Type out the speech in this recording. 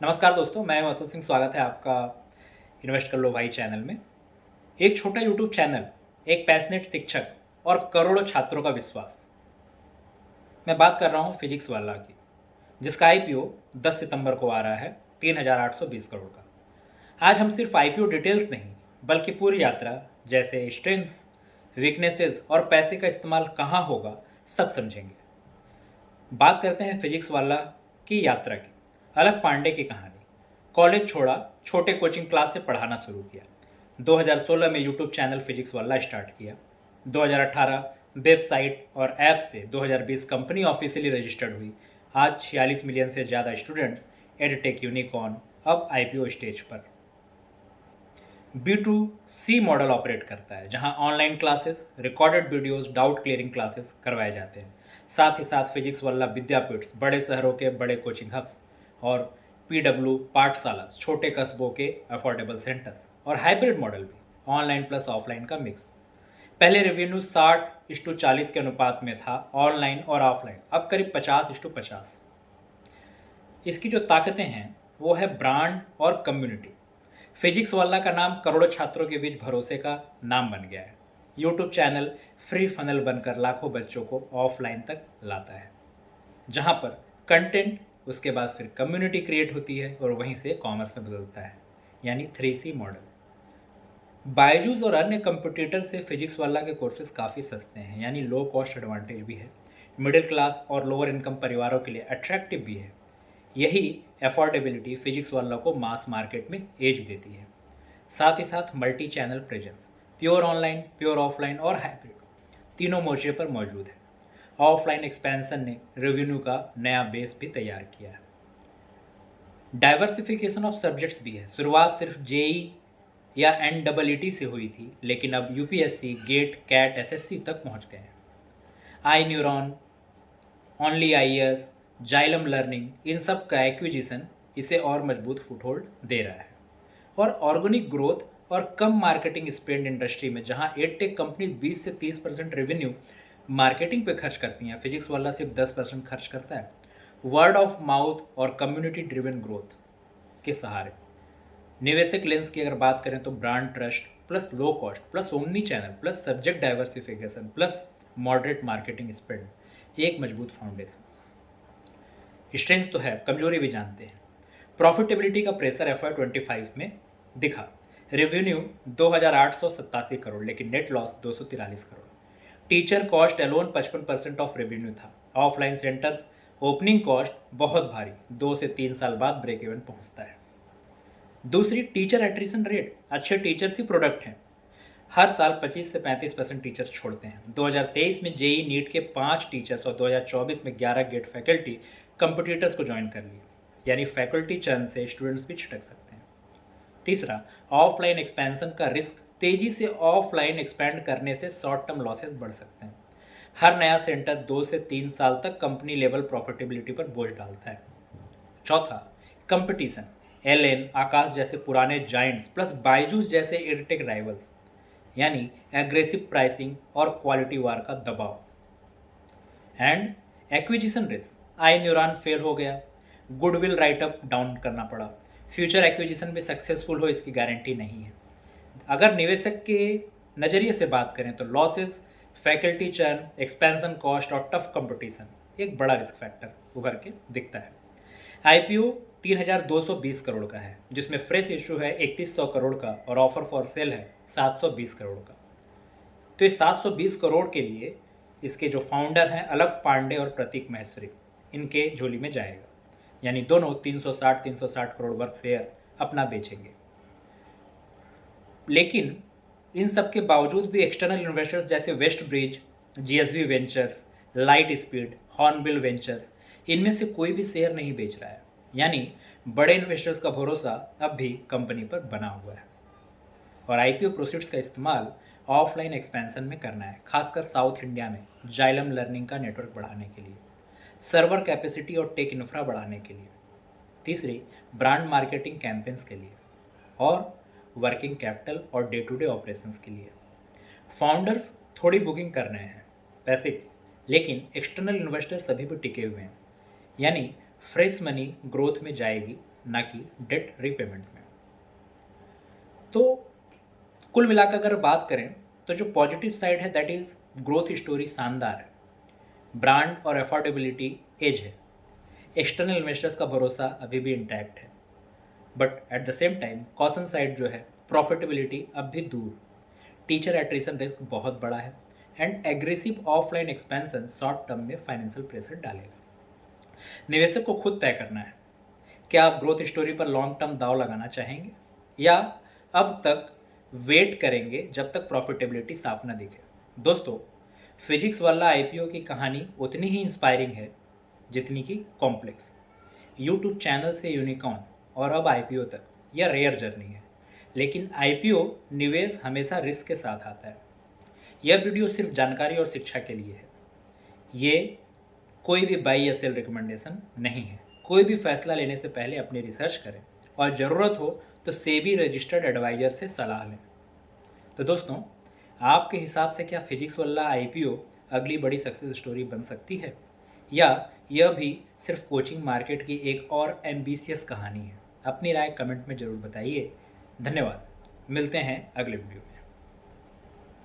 नमस्कार दोस्तों, मैं अतुल सिंह। स्वागत है आपका इन्वेस्ट कर लो भाई चैनल में। एक छोटा यूट्यूब चैनल, एक पैशनेट शिक्षक और करोड़ों छात्रों का विश्वास। मैं बात कर रहा हूँ फिजिक्स वाला की, जिसका आईपीओ 10 सितंबर को आ रहा है 3,820 करोड़ का। आज हम सिर्फ आईपीओ डिटेल्स नहीं, बल्कि पूरी यात्रा, जैसे स्ट्रेंथ्स, वीकनेसेस और पैसे का इस्तेमाल कहाँ होगा, सब समझेंगे। बात करते हैं फिजिक्स वाला की यात्रा की। अलग पांडे की कहानी। कॉलेज छोड़ा, छोटे कोचिंग क्लास से पढ़ाना शुरू किया। 2016 में यूट्यूब चैनल फिजिक्स वाला स्टार्ट किया। 2018 वेबसाइट और ऐप से 2020 कंपनी ऑफिशियली रजिस्टर्ड हुई। आज 46 मिलियन से ज़्यादा स्टूडेंट्स, एडटेक यूनिकॉर्न, अब आईपीओ स्टेज पर। B2C मॉडल ऑपरेट करता है, जहां online classes, recorded videos, doubt clearing classes करवाए जाते हैं। साथ ही साथ फिजिक्स वाला विद्यापीठ बड़े शहरों के बड़े कोचिंग हब्स और PW पाठशाला छोटे कस्बों के अफोर्डेबल सेंटर्स और हाइब्रिड मॉडल भी, ऑनलाइन प्लस ऑफलाइन का मिक्स। पहले रेवेन्यू 60:40 के अनुपात में था, ऑनलाइन और ऑफलाइन। अब करीब 50:50। इसकी जो ताकतें हैं वो है ब्रांड और कम्युनिटी। फिजिक्स वाला का नाम करोड़ों छात्रों के बीच भरोसे का नाम बन गया है। यूट्यूब चैनल फ्री फनल बनकर लाखों बच्चों को ऑफलाइन तक लाता है, जहां पर कंटेंट, उसके बाद फिर कम्युनिटी क्रिएट होती है और वहीं से कॉमर्स में बदलता है, यानी 3C मॉडल। बायजूस और अन्य कंपटीटर से फिजिक्स वाला के कोर्सेज काफ़ी सस्ते हैं, यानी लो कॉस्ट एडवांटेज भी है। मिडिल क्लास और लोअर इनकम परिवारों के लिए अट्रैक्टिव भी है। यही अफोर्डेबिलिटी फिजिक्स वाला को मास मार्केट में एज देती है। साथ ही साथ multi channel presence, pure online, pure offline और हाइब्रिड, तीनों मोर्चे पर मौजूद है। ऑफलाइन एक्सपेंशन ने रेवेन्यू का नया बेस भी तैयार किया है। डाइवर्सिफिकेशन ऑफ सब्जेक्ट्स भी है। शुरुआत सिर्फ जेई या NEET से हुई थी, लेकिन अब यूपीएससी, गेट, कैट, एसएससी तक पहुंच गए हैं। आई neuron, only IAS, xylem learning, इन सब का एक्विजिशन इसे और मजबूत फुटहोल्ड दे रहा है। और ऑर्गेनिक ग्रोथ और कम मार्केटिंग स्पेंड इंडस्ट्री में, जहां एडटेक कंपनी 20 से 30% रेवेन्यू मार्केटिंग पे खर्च करती हैं, फिजिक्स वाला सिर्फ 10% खर्च करता है। वर्ड ऑफ माउथ और कम्युनिटी ड्रिवन ग्रोथ के सहारे। निवेशक लेंस की अगर बात करें तो brand trust plus low cost plus omni channel plus subject diversification plus moderate marketing spend, एक मजबूत फाउंडेशन। स्ट्रेंथ तो है, कमजोरी भी जानते हैं। प्रॉफिटेबिलिटी का प्रेशर FY25 में दिखा। रेवेन्यू 2,887 करोड़, लेकिन net loss 243 crore. Teacher cost alone 55% of revenue था। ऑफलाइन सेंटर्स ओपनिंग कॉस्ट बहुत भारी, 2 से 3 साल बाद ब्रेक इवन पहुंचता है। दूसरी, टीचर एट्रिशन रेट। अच्छे टीचर्स ही प्रोडक्ट हैं। हर साल 25 से 35% टीचर्स छोड़ते हैं। 2023 में जेई नीट के 5 टीचर्स और 2024 में 11 गेट फैकल्टी कंपटीटर्स को ज्वाइन कर लिए, यानी फैकल्टी चर्न से स्टूडेंट्स भी छिटक सकते हैं। तीसरा, ऑफलाइन एक्सपेंशन का रिस्क। तेजी से ऑफलाइन एक्सपेंड करने से शॉर्ट टर्म लॉसेस बढ़ सकते हैं। हर नया सेंटर 2 से 3 साल तक कंपनी लेवल प्रॉफिटेबिलिटी पर बोझ डालता है। चौथा, कंपटीशन। एलएन, आकाश जैसे पुराने जाइंट्स प्लस बायजूस जैसे एडटेक राइवल्स, यानी एग्रेसिव प्राइसिंग और क्वालिटी वार का दबाव। And acquisition risk. I neuron fail हो गया, गुडविल राइटअप डाउन करना पड़ा, फ्यूचर एक्विजिशन भी सक्सेसफुल हो इसकी गारंटी नहीं है। अगर निवेशक के नज़रिए से बात करें तो losses, faculty churn, expansion cost और टफ कंपटीशन एक बड़ा रिस्क फैक्टर उभर के दिखता है। आईपीओ 3,220 करोड़ का है, जिसमें फ्रेश इशू है 3,100 करोड़ का और ऑफर फॉर सेल है 720 करोड़ का। तो इस 720 करोड़ के लिए इसके जो फाउंडर हैं अलग पांडे और प्रतीक महेश्वरी, इनके झोली में जाएगा, यानी दोनों 360 करोड़ वर्थ शेयर अपना बेचेंगे। लेकिन इन सब के बावजूद भी एक्सटर्नल इन्वेस्टर्स जैसे Westbridge, GSV ventures, Lightspeed, Hornbill ventures, इनमें से कोई भी शेयर नहीं बेच रहा है, यानी बड़े इन्वेस्टर्स का भरोसा अब भी कंपनी पर बना हुआ है। और आईपीओ प्रोसीड्स का इस्तेमाल ऑफलाइन एक्सपेंशन में करना है, खासकर साउथ इंडिया में जाइलम लर्निंग का नेटवर्क बढ़ाने के लिए, सर्वर कैपेसिटी और टेक इंफ्रा बढ़ाने के लिए। तीसरी, ब्रांड मार्केटिंग कैंपेन्स के लिए और वर्किंग कैपिटल और डे टू डे ऑपरेशंस के लिए। फाउंडर्स थोड़ी बुकिंग कर रहे हैं पैसे की, लेकिन एक्सटर्नल इन्वेस्टर्स अभी भी टिके हुए हैं, यानी फ्रेश मनी ग्रोथ में जाएगी ना कि डेट रीपेमेंट में। तो कुल मिलाकर अगर बात करें तो जो पॉजिटिव साइड है दैट इज़ ग्रोथ स्टोरी शानदार है, ब्रांड और अफोर्डेबिलिटी एज है, एक्सटर्नल इन्वेस्टर्स का भरोसा अभी भी इंटैक्ट है, but at the same time caution side जो है प्रॉफिटेबिलिटी अब भी दूर, टीचर एट्रिशन रिस्क बहुत बड़ा है and aggressive offline expansion short term में फाइनेंशियल प्रेशर डालेगा। निवेशक को खुद तय करना है, क्या आप ग्रोथ स्टोरी पर लॉन्ग टर्म दाव लगाना चाहेंगे या अब तक वेट करेंगे जब तक प्रॉफिटेबिलिटी साफ ना दिखे। दोस्तों, फिजिक्स वाला आईपीओ की कहानी उतनी ही इंस्पायरिंग है जितनी कि कॉम्प्लेक्स। यूट्यूब चैनल से यूनिकॉर्न और अब आईपीओ तक यह रेयर जर्नी है, लेकिन आईपीओ निवेश हमेशा रिस्क के साथ आता है। यह वीडियो सिर्फ जानकारी और शिक्षा के लिए है, ये कोई भी बाई या सेल रिकमेंडेशन नहीं है। कोई भी फैसला लेने से पहले अपनी रिसर्च करें और ज़रूरत हो तो सेबी रजिस्टर्ड एडवाइज़र से सलाह लें। तो दोस्तों, आपके हिसाब से क्या फिजिक्स वाला आईपीओ अगली बड़ी सक्सेस स्टोरी बन सकती है या यह भी सिर्फ कोचिंग मार्केट की एक और एम्बिशियस कहानी है? अपनी राय कमेंट में ज़रूर बताइए। धन्यवाद, मिलते हैं अगले वीडियो में।